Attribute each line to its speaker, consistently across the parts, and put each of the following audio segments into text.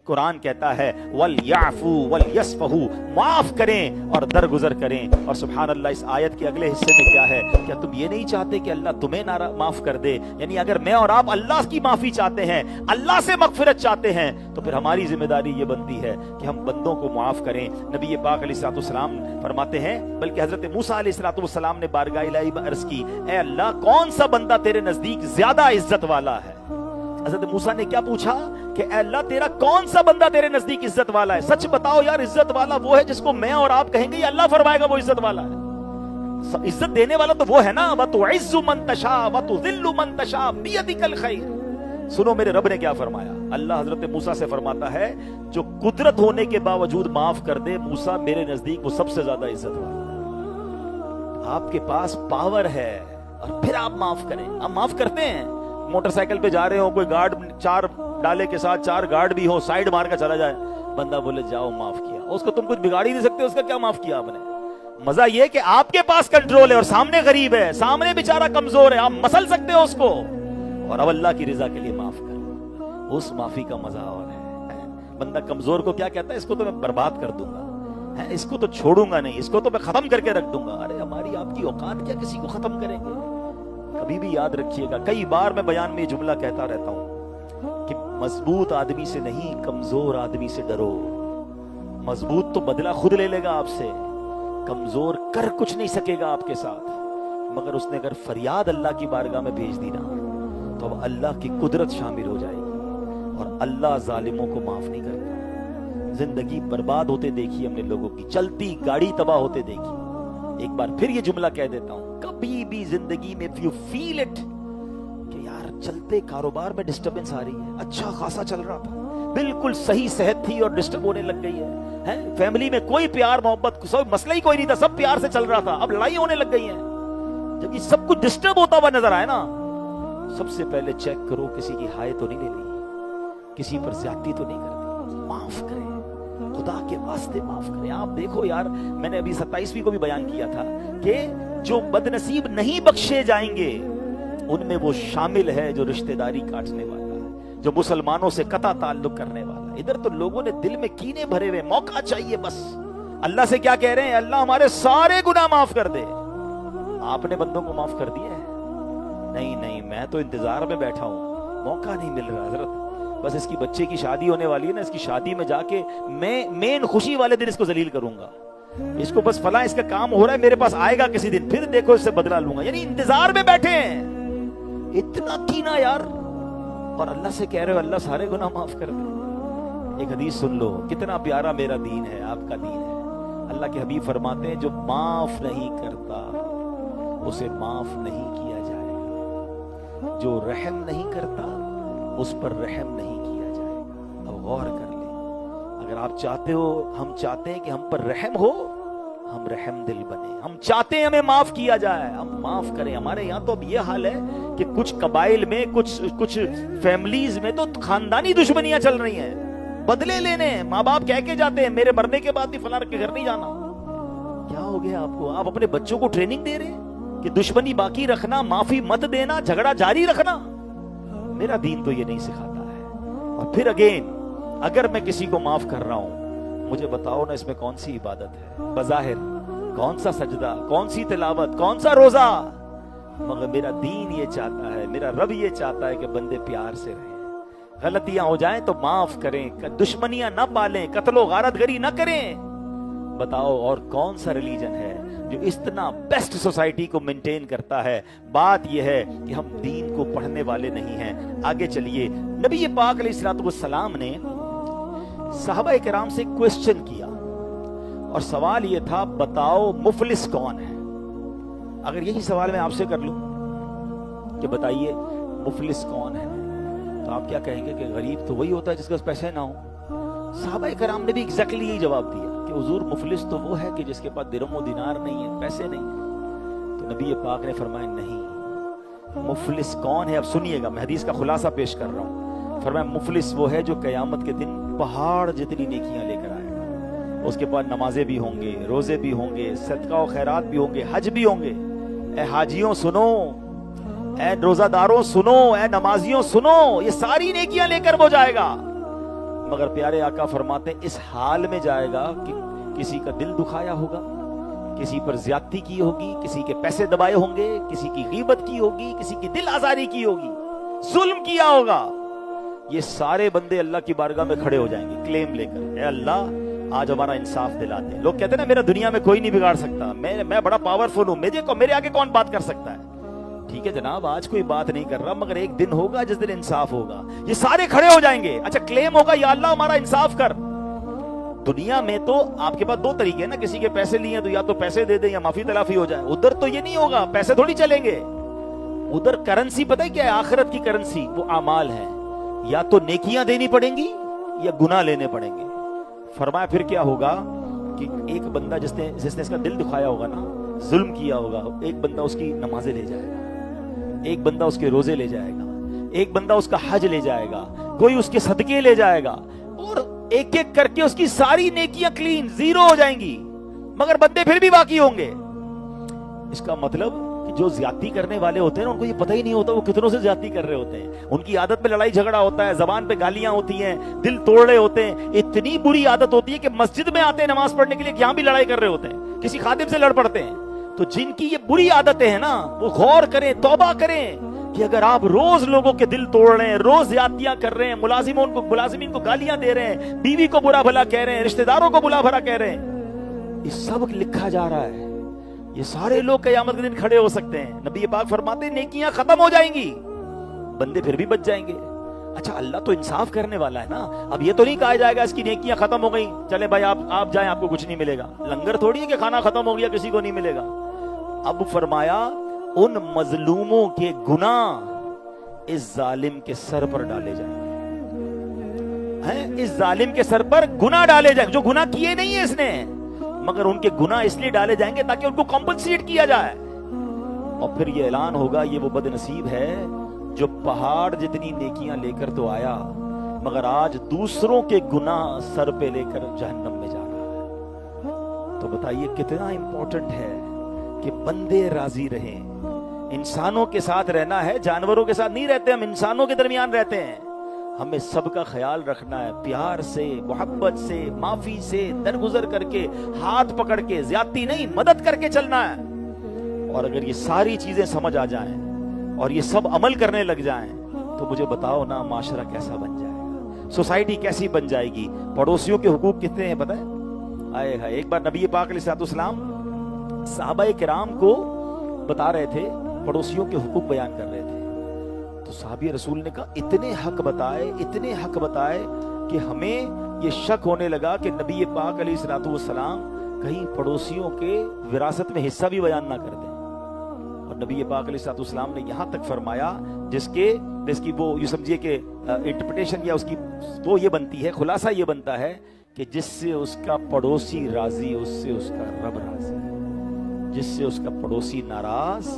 Speaker 1: قرآن کہتا ہے وَلْيَعْفُوا وَلْيَصْفَحُوا، معاف کریں اور درگزر کریں۔ اور سبحان اللہ، اس آیت کے اگلے حصے میں کیا ہے؟ کیا تم یہ نہیں چاہتے کہ اللہ تمہیں معاف کر دے؟ یعنی اگر میں اور آپ اللہ کی معافی چاہتے ہیں، اللہ سے مغفرت چاہتے ہیں، تو پھر ہماری ذمہ داری یہ بنتی ہے کہ ہم بندوں کو معاف کریں۔ نبی پاک علیہ الصلوۃ والسلام فرماتے ہیں، بلکہ حضرت موسیٰ علیہ الصلوۃ والسلام نے بارگاہ الہی میں عرض کی، اے اللہ کون سا بندہ تیرے نزدیک زیادہ عزت والا ہے؟ حضرت موسیٰ نے کیا پوچھا کہ اے اللہ تیرا کون سا بندہ تیرے نزدیک عزت والا ہے؟ سچ بتاؤ یار، عزت والا وہ ہے جس کو میں اور آپ کہیں گے یا اللہ فرمائے گا وہ عزت والا ہے؟ عزت دینے والا تو وہ ہے نا، وَتُعِزُّ مَن تَشَاءُ وَتُذِلُّ مَن تَشَاءُ بِيَدِكَ الْخَيْرُ۔ سنو میرے رب نے کیا فرمایا۔ اللہ حضرت موسیٰ سے فرماتا ہے جو قدرت ہونے کے باوجود معاف کر دے موسیٰ، میرے نزدیک وہ سب سے زیادہ عزت والا۔ آپ کے پاس پاور ہے اور پھر آپ معاف کریں۔ آپ معاف کرتے ہیں؟ موٹر سائیکل پہ جا رہے ہو، کوئی گارڈ 4 ڈالے کے ساتھ 4 گارڈ بھی ہو، سائیڈ مار کر چلا جائے، بندہ بولے جاؤ معاف کیا، اس کو تم کچھ بگاڑ ہی نہیں سکتے، اس کا کیا معاف کیا آپ نے؟ مزہ یہ کہ آپ کے پاس کنٹرول ہے اور سامنے غریب ہے، سامنے بیچارہ کمزور ہے، آپ مسل سکتے ہو اس کو، اور اب اللہ کی رضا کے لیے معاف کرو۔ اس معافی کا مزہ اور ہے۔ بندہ کمزور کو کیا کہتا ہے؟ اس کو تو میں برباد کر دوں گا، اس کو تو چھوڑوں گا نہیں، اس کو تو میں ختم کر کے رکھ دوں گا۔ ارے ہماری آپ کی اوقات کیا کسی کو ختم کریں گے؟ کبھی بھی یاد رکھیے گا، کئی بار میں بیان میں یہ جملہ کہتا رہتا ہوں کہ مضبوط آدمی سے نہیں، کمزور آدمی سے ڈرو۔ مضبوط تو بدلہ خود لے لے گا آپ سے، کمزور کر کچھ نہیں سکے گا آپ کے ساتھ، مگر اس نے اگر فریاد اللہ کی بارگاہ میں بھیج دی نا تو اب اللہ کی قدرت شامل ہو جائے گی، اور اللہ ظالموں کو معاف نہیں کرتا۔ زندگی برباد ہوتے دیکھی ہم نے لوگوں کی، چلتی گاڑی تباہ ہوتے دیکھی۔ ایک بار پھر یہ جملہ کہہ دیتا ہوں، کبھی بھی زندگی میں if you feel it کہ یار چلتے کاروبار میں ڈسٹربنس آ رہی ہے، اچھا خاصا چل رہا تھا، بالکل صحیح صحت تھی اور ڈسٹرب ہونے لگ گئی ہے، فیملی میں کوئی پیار محبت، مسئلہ ہی کوئی نہیں تھا، سب پیار سے چل رہا تھا، اب لڑائی ہونے لگ گئی ہے۔ جب یہ سب کچھ ڈسٹرب ہوتا ہوا نظر آئے نا، سب سے پہلے چیک کرو کسی کی ہائے تو نہیں لے لی، کسی پر زیادتی تو نہیں کر دی، معاف کریں، خدا کے واسطے معاف کریں۔ آپ دیکھو یار، میں نے ابھی 27ویں کو بھی بیان کیا تھا کہ جو بد نصیب نہیں بخشے جائیں گے ان میں وہ شامل ہے جو رشتہ داری کاٹنے والا ہے، جو مسلمانوں سے قطع تعلق کرنے والا۔ ادھر تو لوگوں نے دل میں کینے بھرے ہوئے، موقع چاہیے بس۔ اللہ سے کیا کہہ رہے ہیں؟ اللہ ہمارے سارے گناہ معاف کر دے۔ آپ نے بندوں کو معاف کر دیا ہے؟ نہیں، میں تو انتظار میں بیٹھا ہوں، موقع نہیں مل رہا حضرت، بس اس کی بچے کی شادی ہونے والی ہے نا، اس کی شادی میں جا کے میں مین خوشی والے دن اس کو ذلیل کروں گا، اس کو بس فلاں اس کا کام ہو رہا ہے، میرے پاس آئے گا کسی دن، پھر دیکھو اس سے بدلہ لوں گا۔ یعنی انتظار میں بیٹھے ہیں، اتنا کینا یار، اور اللہ سے کہہ رہے ہو اللہ سارے گناہ معاف کر دے۔ ایک حدیث سن لو، کتنا پیارا میرا دین ہے، آپ کا دین ہے۔ اللہ کے حبیب فرماتے ہیں جو معاف نہیں کرتا اسے معاف نہیں کیا جائے گا، جو رحم نہیں کرتا اس پر رحم نہیں کیا جائے گا۔ اب غور کر لیں، اگر آپ چاہتے ہو، ہم چاہتے ہیں کہ ہم پر رحم ہو، ہم رحم دل بنے، ہم چاہتے ہیں ہمیں معاف کیا جائے، ہم معاف کریں۔ ہمارے یہاں تو اب یہ حال ہے کہ کچھ قبائل میں، کچھ فیملیز میں تو خاندانی دشمنیاں چل رہی ہیں، بدلے لینے، ماں باپ کہہ کے جاتے ہیں میرے مرنے کے بعد بھی فلاں کے گھر نہیں جانا۔ کیا ہو گیا آپ کو؟ آپ اپنے بچوں کو ٹریننگ دے رہے ہیں کہ دشمنی باقی رکھنا، معافی مت دینا، جھگڑا جاری رکھنا۔ میرا دین تو یہ نہیں سکھاتا ہے۔ اور پھر اگین، اگر میں کسی کو معاف کر رہا ہوں، مجھے بتاؤ نا اس میں کون سی عبادت ہے؟ بظاہر کون سا سجدہ، کون سی تلاوت، کون سا روزہ؟ مگر میرا دین یہ چاہتا ہے، میرا رب یہ چاہتا ہے کہ بندے پیار سے رہیں، غلطیاں ہو جائیں تو معاف کریں، دشمنیاں نہ پالیں، قتل و غارت گری نہ کریں۔ بتاؤ اور کون سا ریلیجن ہے جو اتنا بیسٹ سوسائٹی کو مینٹین کرتا ہے؟ بات یہ ہے کہ ہم دین کو پڑھنے والے نہیں ہیں۔ آگے چلیے، نبی پاک علیہ الصلوۃ والسلام نے صحابہ کرام سے کوسچن کیا، اور سوال یہ تھا بتاؤ مفلس کون ہے؟ اگر یہی سوال میں آپ سے کر لوں کہ بتائیے مفلس کون ہے، تو آپ کیا کہیں گے کہ غریب تو وہی ہوتا ہے جس کے پاس پیسے نہ ہوں۔ صحابہ کرام نے بھی ایگزیکٹلی یہی جواب دیا کہ حضور مفلس تو وہ ہے کہ جس کے پاس درہم و دینار نہیں ہے، پیسے نہیں۔ تو نبی پاک نے فرمایا نہیں، مفلس کون ہے؟ اب سنیے گا، میں حدیث کا خلاصہ پیش کر رہا ہوں۔ فرمایا مفلس وہ ہے جو قیامت کے دن پہاڑ جتنی نیکیاں لے کر آئے گا، اس کے بعد نمازیں بھی ہوں گے، روزے بھی ہوں گے، صدقہ و خیرات بھی ہوں گے، حج بھی ہوں گے۔ اے حاجیوں سنو، اے روزہ داروں سنو، اے نمازیوں سنو، یہ ساری نیکیاں لے کر وہ جائے گا۔ مگر پیارے آقا فرماتے ہیں اس حال میں جائے گا کہ کسی کا دل دکھایا ہوگا، کسی پر زیادتی کی ہوگی، کسی کے پیسے دبائے ہوں گے، کسی کی غیبت کی ہوگی، کسی کی دل آزاری کی ہوگی، ظلم کیا ہوگا. یہ سارے بندے اللہ کی بارگاہ میں کھڑے ہو جائیں گے کلیم لے کر، اے اللہ آج ہمارا انصاف دلا دے. لوگ کہتے ہیں نا میرا دنیا میں کوئی نہیں بگاڑ سکتا، میں بڑا پاورفل ہوں، میرے آگے کون بات کر سکتا ہے. ٹھیک ہے جناب، آج کوئی بات نہیں کر رہا، مگر ایک دن ہوگا جس دن انصاف ہوگا. یہ سارے کھڑے ہو جائیں گے. اچھا کلیم ہوگا یا اللہ ہمارا انصاف کر. دنیا میں تو آپ کے پاس دو طریقے ہیں نا، کسی کے پیسے لیے تو یا تو پیسے دے دیں یا معافی تلافی ہو جائے. ادھر تو یہ نہیں ہوگا، پیسے تھوڑی چلیں گے. ادھر کرنسی پتہ ہے کیا ہے؟ آخرت کی کرنسی وہ اعمال ہیں. یا تو نیکیاں دینی پڑیں گی یا گناہ لینے پڑیں گے. فرمایا پھر کیا ہوگا کہ ایک بندہ جس نے اس کا دل دکھایا ہوگا نا، ظلم کیا ہوگا، ایک بندہ اس کی نمازیں لے جائے گا، ایک بندہ اس کے روزے لے جائے گا، ایک بندہ اس کا حج لے جائے گا، کوئی اس کے صدقے لے جائے گا، اور ایک ایک کر کے اس کی ساری نیکیاں کلین زیرو ہو جائیں گی، مگر بندے پھر بھی باقی ہوں گے. اس کا مطلب کہ جو زیادتی کرنے والے ہوتے ہیں نا، ان کو یہ پتہ ہی نہیں ہوتا وہ کتنوں سے زیادتی کر رہے ہوتے ہیں. ان کی عادت پہ لڑائی جھگڑا ہوتا ہے، زبان پہ گالیاں ہوتی ہیں، دل توڑ رہے ہوتے ہیں. اتنی بری عادت ہوتی ہے کہ مسجد میں آتے ہیں نماز پڑھنے کے لیے، یہاں بھی لڑائی کر رہے ہوتے ہیں، کسی خادم سے لڑ پڑتے ہیں. تو جن کی یہ بری عادتیں ہیں نا، وہ غور کریں، توبہ کریں کہ اگر آپ روز لوگوں کے دل توڑ رہے ہیں، روز زیادتیاں کر رہے ہیں، ملازمین کو گالیاں دے رہے ہیں، بیوی کو برا بھلا کہہ رہے ہیں، رشتہ داروں کو برا بھلا کہہ رہے ہیں، یہ سب لکھا جا رہا ہے. یہ سارے لوگ قیامت کے دن کھڑے ہو سکتے ہیں. نبی پاک فرماتے ہیں نیکیاں ختم ہو جائیں گی، بندے پھر بھی بچ جائیں گے. اچھا اللہ تو انصاف کرنے والا ہے نا. اب یہ تو نہیں کہا جائے گا اس کی نیکیاں ختم ہو گئی، چلے بھائی آپ جائیں، آپ کو کچھ نہیں ملے گا. لنگر تھوڑی ہے کہ کھانا ختم ہو گیا کسی کو نہیں ملے گا. اب فرمایا ان مظلوموں کے گناہ اس ظالم کے سر پر ڈالے جائیں گے. اس ظالم کے سر پر گناہ ڈالے جائیں گے، جو گناہ کیے نہیں ہے اس نے، مگر ان کے گناہ اس لیے ڈالے جائیں گے تاکہ ان کو کمپنسیٹ کیا جائے. اور پھر یہ اعلان ہوگا یہ وہ بد نصیب ہے جو پہاڑ جتنی نیکیاں لے کر تو آیا، مگر آج دوسروں کے گناہ سر پہ لے کر جہنم میں جا رہا ہے. تو بتائیے کتنا امپورٹنٹ ہے کہ بندے راضی رہیں. انسانوں کے ساتھ رہنا ہے، جانوروں کے ساتھ نہیں رہتے، ہم انسانوں کے درمیان رہتے ہیں. ہمیں سب کا خیال رکھنا ہے، پیار سے، محبت سے، معافی سے، درگزر کر کے، ہاتھ پکڑ کے، زیادتی نہیں، مدد کر کے چلنا ہے. اور اگر یہ ساری چیزیں سمجھ آ جائیں اور یہ سب عمل کرنے لگ جائیں تو مجھے بتاؤ نا معاشرہ کیسا بن جائے گا، سوسائٹی کیسی بن جائے گی. پڑوسیوں کے حقوق کتنے ہیں پتہ ہے؟ آئے ہائے، ایک بار نبی پاک علیہ الصلوۃ والسلام صحابہ کرام کو بتا رہے تھے، پڑوسیوں کے حقوق بیان کر رہے تھے. تو صحابی رسول نے کہا اتنے حق بتائے کہ ہمیں یہ شک ہونے لگا کہ نبی پاک علیہ الصلوۃ والسلام کہیں پڑوسیوں کے وراثت میں حصہ بھی بیان نہ کر دیں. اور نبی پاک علیہ الصلوۃ والسلام نے یہاں تک فرمایا جس کی وہ یہ سمجھیے کہ انٹرپریٹیشن یا اس کی وہ یہ بنتی ہے، خلاصہ یہ بنتا ہے کہ جس سے اس کا پڑوسی راضی اس سے اس کا رب راضی، جس سے اس کا پڑوسی ناراض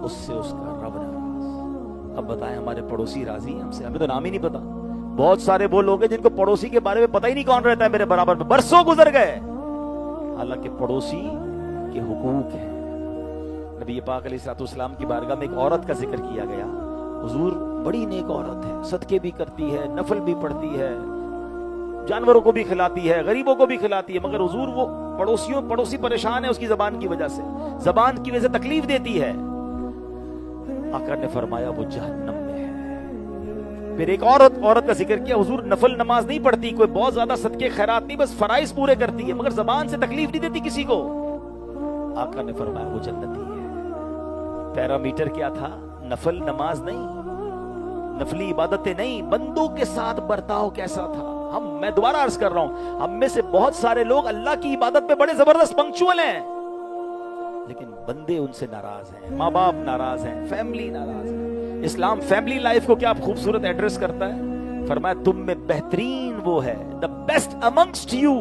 Speaker 1: اس سے اس کا رب ناراض. اب بتائیں ہمارے پڑوسی راضی ہیں ہم سے؟ ہمیں تو نام ہی نہیں پتا. بہت سارے وہ لوگ ہیں جن کو پڑوسی کے بارے میں پتہ ہی نہیں کون رہتا ہے میرے برابر میں، برسوں گزر گئے. حالانکہ پڑوسی کے حقوق ہیں. نبی پاک علیہ الصلوۃ والسلام کی بارگاہ میں ایک عورت کا ذکر کیا گیا. حضور بڑی نیک عورت ہے، صدقے بھی کرتی ہے، نفل بھی پڑھتی ہے، جانوروں کو بھی کھلاتی ہے، غریبوں کو بھی کھلاتی ہے، مگر حضور وہ پڑوسی پریشان ہے اس کی زبان کی وجہ سے تکلیف دیتی ہے. آقا نے فرمایا وہ جہنم میں ہے. پھر ایک عورت کا ذکر کیا، حضور نفل نماز نہیں پڑھتی، کوئی بہت زیادہ صدقے خیرات نہیں، بس فرائض پورے کرتی ہے، مگر زبان سے تکلیف نہیں دیتی کسی کو. آقا نے فرمایا وہ جنتی ہے. پیرامیٹر کیا تھا؟ نفل نماز نہیں، نفلی عبادتیں نہیں، بندوں کے ساتھ برتاؤ کیسا تھا. میں دوبارہ عرض کر رہا ہوں، ہم میں سے بہت سارے لوگ اللہ کی عبادت میں بڑے زبردست پنکچوئل ہیں، لیکن بندے ان سے ناراض ہیں، ماں باپ ناراض ہیں، فیملی ناراض ہے. اسلام فیملی لائف کو کیا خوبصورت ایڈریس کرتا ہے. فرمایا تم میں بہترین وہ ہے، the best amongst you،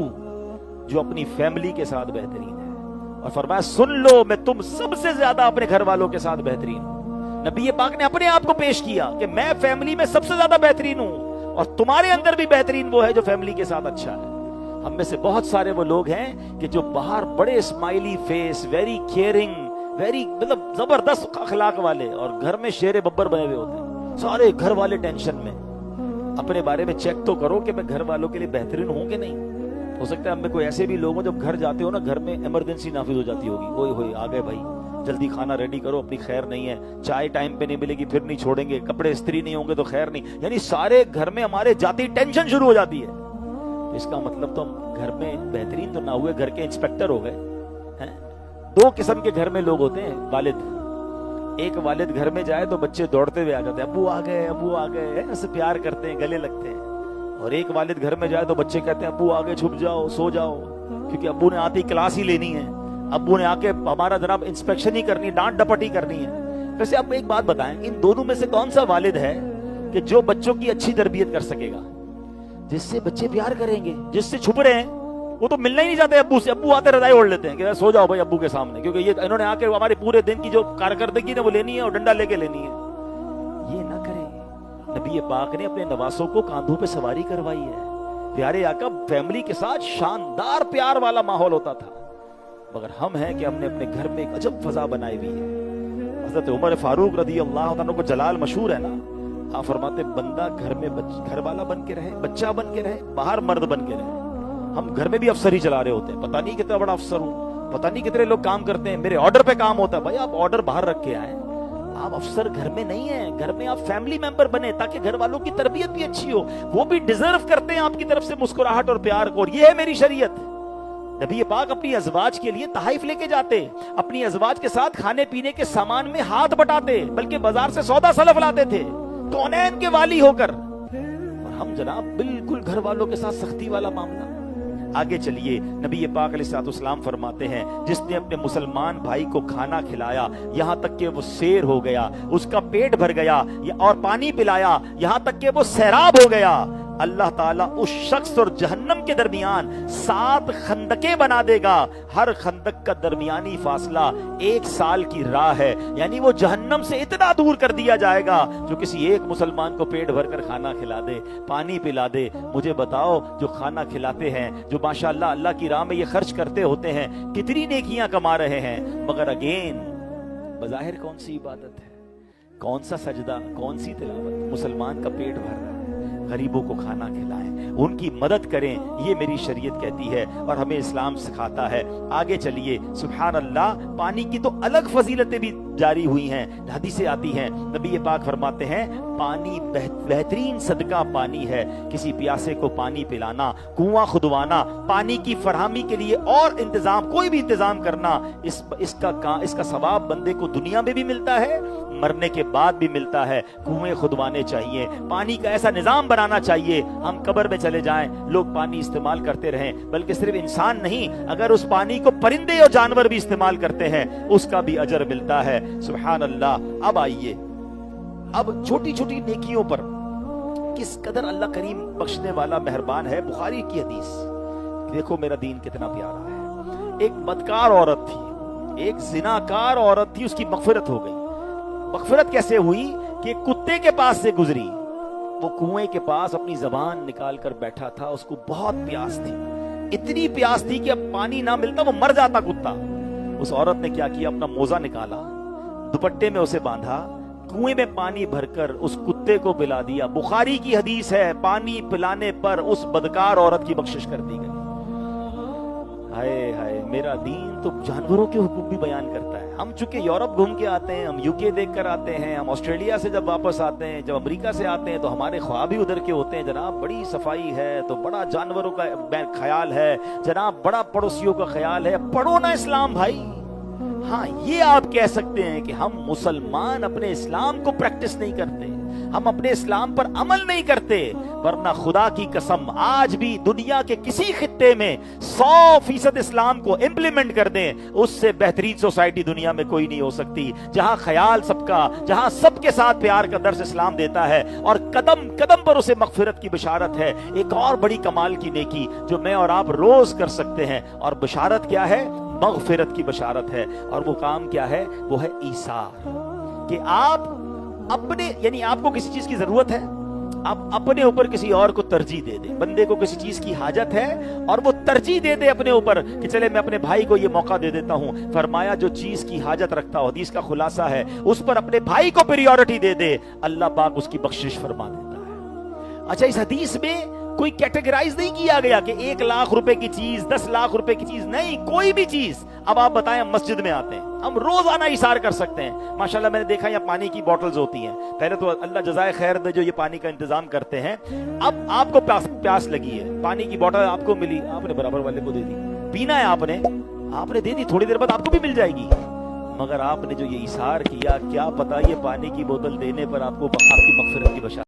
Speaker 1: جو اپنی فیملی کے ساتھ بہترین ہے. اور فرمایا سن لو میں تم سب سے زیادہ اپنے گھر والوں کے ساتھ بہترین ہوں. نبی پاک نے اپنے آپ کو پیش کیا کہ میں فیملی میں سب سے زیادہ بہترین ہوں، اور تمہارے اندر بھی بہترین وہ ہے جو فیملی کے ساتھ اچھا ہے. ہم میں سے بہت سارے وہ لوگ ہیں کہ جو باہر بڑے smiley face, very caring, very مطلب زبردست اخلاق والے، اور گھر میں شیر ببر بنے ہوئے ہوتے ہیں، سارے گھر والے ٹینشن میں. اپنے بارے میں چیک تو کرو کہ میں گھر والوں کے لیے بہترین ہوں کہ نہیں. ہو سکتا ہے ہم میں کوئی ایسے بھی لوگ ہوں جب گھر جاتے ہو نا گھر میں ایمرجنسی نافذ ہو جاتی ہوگی, اوئے ہوئے آ گئے بھائی جلدی کھانا ریڈی کرو, اپنی خیر نہیں ہے, چائے ٹائم پہ نہیں ملے گی پھر نہیں چھوڑیں گے, کپڑے استری نہیں ہوں گے تو خیر نہیں, یعنی سارے گھر میں ہمارے جاتی ٹینشن شروع ہو جاتی ہے. اس کا مطلب تو ہم گھر میں بہترین تو نہ ہوئے, گھر کے انسپیکٹر ہو گئے. دو قسم کے گھر میں لوگ ہوتے ہیں والد. ایک والد گھر میں جائے تو بچے دوڑتے ہوئے آ جاتے ہیں, ابو آ گئے ابو آ گئے, اسے پیار کرتے ہیں گلے لگتے ہیں. اور ایک والد گھر میں جائے تو بچے کہتے ہیں ابو آگے چھپ جاؤ سو جاؤ, کیونکہ ابو نے آتی کلاس ہی لینی ہے, ابو نے آ کے ہمارا جناب انسپیکشن ہی کرنی, ڈانٹ ڈپٹ ہی کرنی ہے. ویسے آپ ایک بات بتائیں, ان دونوں میں سے کون سا والد ہے کہ جو بچوں کی اچھی تربیت کر سکے گا؟ جس سے بچے پیار کریں گے. جس سے چھپ رہے ہیں وہ تو ملنا ہی نہیں چاہتے ابو سے, ابو آتے رضائی اوڑھ لیتے ہیں کہ سو جاؤ بھائی ابو کے سامنے, کیونکہ یہ انہوں نے آ کے ہمارے پورے دن کی جو کارکردگی نے وہ لینی ہے اور ڈنڈا لے کے لینی ہے. یہ نہ کریں. نبی پاک نے اپنے نواسوں کو کاندھوں پہ سواری کروائی ہے. پیارے آقا فیملی کے ساتھ شاندار پیار والا ماحول ہوتا تھا. مگر ہم ہیں کہ ہم نے اپنے گھر میں ایک عجب فضا بنائی ہوئی ہے. حضرت عمر فاروق رضی اللہ عنہ کو جلال مشہور ہے نا, آپ فرماتے بندہ گھر میں گھر والا بن کے رہے, بچہ بن کے رہے, باہر مرد بن کے رہے. ہم گھر میں بھی افسر ہی چلا رہے ہوتے ہیں, پتہ نہیں کتنا بڑا افسر ہوں, پتہ نہیں کتنے لوگ کام کرتے ہیں, میرے آرڈر پہ کام ہوتا ہے. بھائی آپ آرڈر باہر رکھ کے آئیں, آپ افسر گھر میں نہیں ہیں, گھر میں آپ فیملی ممبر بنے تاکہ گھر والوں کی تربیت بھی اچھی ہو. وہ بھی ڈیزرو کرتے ہیں آپ کی طرف سے مسکراہٹ اور پیار کو, اور یہ ہے میری شریعت. نبی پاک اپنی ازواج کے لیے تحائف لے کے جاتے, اپنی ازواج کے ساتھ کھانے پینے کے سامان میں ہاتھ بٹاتے, بلکہ بازار سے سودا سلف لاتے تھے کونین کے والی ہو کر. اور ہم جناب بالکل گھر والوں کے ساتھ سختی والا معاملہ. آگے چلیے, نبی پاک علیہ الصلوۃ والسلام فرماتے ہیں جس نے اپنے مسلمان بھائی کو کھانا کھلایا یہاں تک کہ وہ سیر ہو گیا, اس کا پیٹ بھر گیا, اور پانی پلایا یہاں تک کہ وہ سیراب ہو گیا, اللہ تعالیٰ اس شخص اور جہنم کے درمیان 7 خندقیں بنا دے گا. ہر خندق کا درمیانی فاصلہ 1 سال کی راہ ہے. یعنی وہ جہنم سے اتنا دور کر دیا جائے گا جو کسی ایک مسلمان کو پیٹ بھر کر کھانا کھلا دے, پانی پلا دے. مجھے بتاؤ جو کھانا کھلاتے ہیں, جو ماشاءاللہ اللہ کی راہ میں یہ خرچ کرتے ہوتے ہیں, کتنی نیکیاں کما رہے ہیں. مگر اگین بظاہر کون سی عبادت ہے, کون سا سجدہ, کون سی تلاوت؟ مسلمان کا پیٹ بھر رہا ہے, غریبوں کو کھانا کھلائیں, ان کی مدد کریں, یہ میری شریعت کہتی ہے اور ہمیں اسلام سکھاتا ہے. آگے چلیے, سبحان اللہ, پانی کی تو الگ فضیلتیں بھی جاری ہوئی ہیں, حدیثیں آتی ہیں. نبی پاک فرماتے ہیں پانی بہترین صدقہ پانی ہے. کسی پیاسے کو پانی پلانا, کنواں کھدوانا, پانی کی فراہمی کے لیے اور انتظام, کوئی بھی انتظام کرنا, اس کا ثواب بندے کو دنیا میں بھی ملتا ہے, مرنے کے بعد بھی ملتا ہے. کنویں کھدوانے چاہیے, پانی کا ایسا نظام بنانا چاہیے, ہم قبر میں چلے جائیں لوگ پانی استعمال کرتے رہیں, بلکہ صرف انسان نہیں, اگر اس پانی کو پرندے اور جانور بھی استعمال کرتے ہیں اس کا بھی اجر ملتا ہے. سبحان اللہ. اب آئیے, اب چھوٹی چھوٹی نیکیوں پر کس قدر اللہ کریم بخشنے والا مہربان ہے. بخاری کی حدیث دیکھو, میرا دین کتنا پیارا ہے. ایک بدکار عورت تھی, ایک زناکار عورت تھی, اس کی مغفرت ہو گئی. مغفرت کیسے ہوئی کہ کتے کے پاس سے گزری, وہ کنویں کے پاس اپنی زبان نکال کر بیٹھا تھا, اس کو بہت پیاس تھی, اتنی پیاس تھی کہ اب پانی نہ ملتا وہ مر جاتا کتا. اس عورت نے کیا کیا, اپنا موزہ نکالا, دوپٹے میں اسے باندھا, کنویں میں پانی بھر کر اس کتے کو پلا دیا. بخاری کی حدیث ہے, پانی پلانے پر اس بدکار عورت کی بخشش کر دی گئی. ہائے ہائے, میرا دین تو جانوروں کے حقوق بھی بیان کرتا ہے. ہم چونکہ یورپ گھوم کے آتے ہیں, ہم UK دیکھ کر آتے ہیں, ہم آسٹریلیا سے جب واپس آتے ہیں, جب امریکہ سے آتے ہیں تو ہمارے خواب ہی ادھر کے ہوتے ہیں. جناب بڑی صفائی ہے تو بڑا جانوروں کا خیال ہے, جناب بڑا پڑوسیوں کا خیال ہے. پڑھو نا اسلام بھائی. ہاں یہ آپ کہہ سکتے ہیں کہ ہم مسلمان اپنے اسلام کو پریکٹس نہیں کرتے, ہم اپنے اسلام پر عمل نہیں کرتے, ورنہ خدا کی قسم آج بھی دنیا کے کسی خطے میں 100% اسلام کو امپلیمنٹ کر دیں, اس سے بہترین سوسائٹی دنیا میں کوئی نہیں ہو سکتی, جہاں خیال سب کا, جہاں سب کے ساتھ پیار کا درس اسلام دیتا ہے اور قدم قدم پر اسے مغفرت کی بشارت ہے. ایک اور بڑی کمال کی نیکی جو میں اور آپ روز کر سکتے ہیں, اور بشارت کیا ہے؟ مغفرت کی بشارت ہے. اور وہ کام کیا ہے؟ وہ ہے ایثار, کہ آپ اپنے, یعنی آپ کو کسی چیز کی ضرورت ہے, آپ اپنے اوپر کسی اور کو ترجیح دے دیں. بندے کو کسی چیز کی حاجت ہے اور وہ ترجیح دے دے اپنے اوپر کہ چلے میں اپنے بھائی کو یہ موقع دے دیتا ہوں. فرمایا جو چیز کی حاجت رکھتا ہو, حدیث کا خلاصہ ہے, اس پر اپنے بھائی کو پریورٹی دے دے, اللہ پاک اس کی بخشش فرما دیتا ہے. اچھا اس حدیث میں کوئی کیٹیگرائز نہیں کیا گیا کہ 1 لاکھ روپے کی چیز 10 لاکھ روپے کی چیز, نہیں, کوئی بھی چیز. اب آپ بتائیں ہم مسجد میں آتے ہیں, ہم روزانہ اثار کر سکتے ہیں. ماشاءاللہ میں نے دیکھا یہاں پانی کی بوٹلز ہوتی ہیں, پہلے تو اللہ جزائے خیر دے جو یہ پانی کا انتظام کرتے ہیں. اب آپ کو پیاس لگی ہے, پانی کی بوٹل آپ کو ملی, آپ نے برابر والے کو دے دی, پینا ہے آپ نے دے دی, تھوڑی دیر بعد آپ کو بھی مل جائے گی. مگر آپ نے جو یہ اثار کیا, کیا پتا یہ پانی کی بوتل دینے پر آپ کو آپ کی مغفرت کی بشارت